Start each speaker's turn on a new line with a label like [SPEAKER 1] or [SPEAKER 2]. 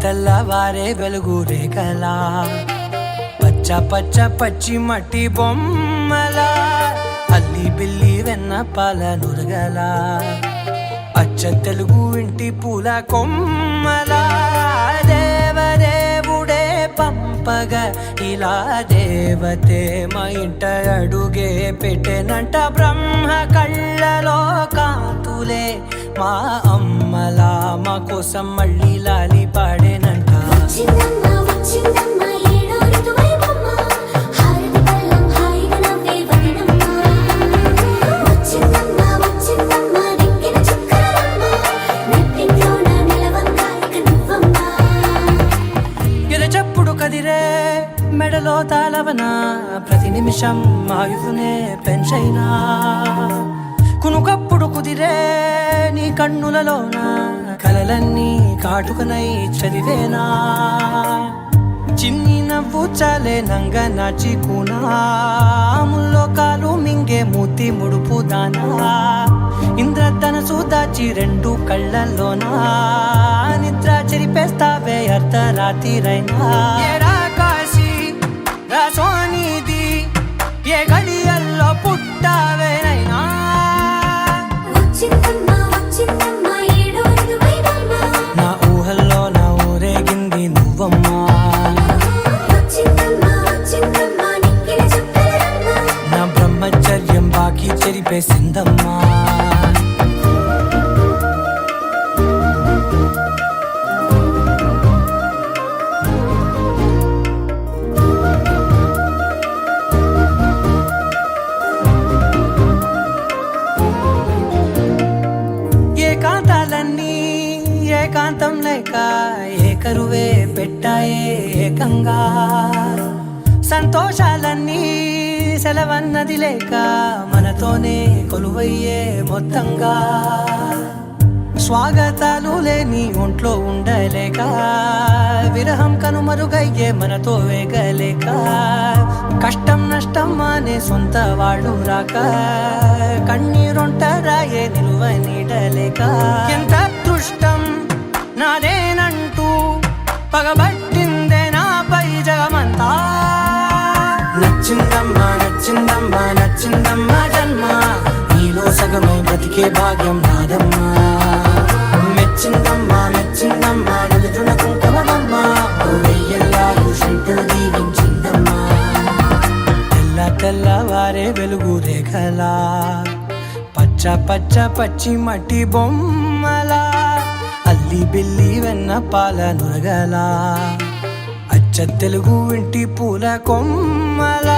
[SPEAKER 1] తెల్లవారే వెలుగు రేఖలా పచ్చ పచ్చ పచ్చి మట్టి బొమ్మలా అల్లి బిల్లి వెన్న పాల నురగలా అచ్చ తెలుగు ఇంటి పూల కొమ్మలా దేవదేవుడే పంపగ ఇలా దేవతే మా ఇంట అడుగే పెట్టెనంట బ్రహ్మ కళ్ళలో కాంతులే మా అమ్మలా మా కోసం మళ్ళీ లాలి పాడేనంట ఎరచప్పుడు కదిరే మెడలో తాళవన ప్రతి నిమిషం ఆయుధునే పెంచైనా కునుకప్పుడు కుదిరే నీ కన్నులలోన కలలన్నీ కాటుకనై చదివేనా చిన్ని నవ్వు చాలే నంగ నాచి కూనాముల్లో కాలు మింగే మూతి ముడుపు దానా ఇంద్రధనసు దాచి రెండు కళ్ళల్లోనా నిద్ర చెరిపేస్తావే అర్ధరాత్రిరైనా ఏరా కాశీ రాసోనిది ఏ గడియల్లో పుట్టావేనైనా నా ఊహల్లో నా ఊరేగింది నువ్వమ్మా నా బ్రహ్మచర్యం బాకీ చెరిపేసిందమ్మా ఏకాంతాలన్నీ ఏకాంతం లేక ఏకరువే పెట్టాయే ఏకంగా సంతోషాలన్నీ సెలవన్నది లేక మనతోనే కొలువయ్యే మొత్తంగా స్వాగతాలు లేని ఒంట్లో ఉండలేక విరహం కనుమరుగయ్యే మనతో వేగలేక కష్టం నష్టం అనే సొంత వాళ్ళు రాక కన్నీరొంటరాయే నిలువ నీడలేక ఎంత అదృష్టం నాదేనంటూ పగబట్టిందే నాపై జగమంతా నచ్చిందమ్మా నచ్చిందమ్మా నచ్చిందమ్మా జన్మ నీలో సగమై బ్రతికే భాగ్యం నాదమ్మా మెచ్చిందమ్మా మెచ్చిందమ్మా నిలుచున కుంకుమమ్మా వెయ్యల్లాలు శంకులు దీవించిందమ్మా తెల్లవారే వెలుగు రేఖలా పచ్చ పచ్చ పచ్చి మట్టి బొమ్మలా అల్లి బిల్లి వెన్న పాల నురగలా అచ్చ తెలుగు ఇంటి పూల కొమ్మలా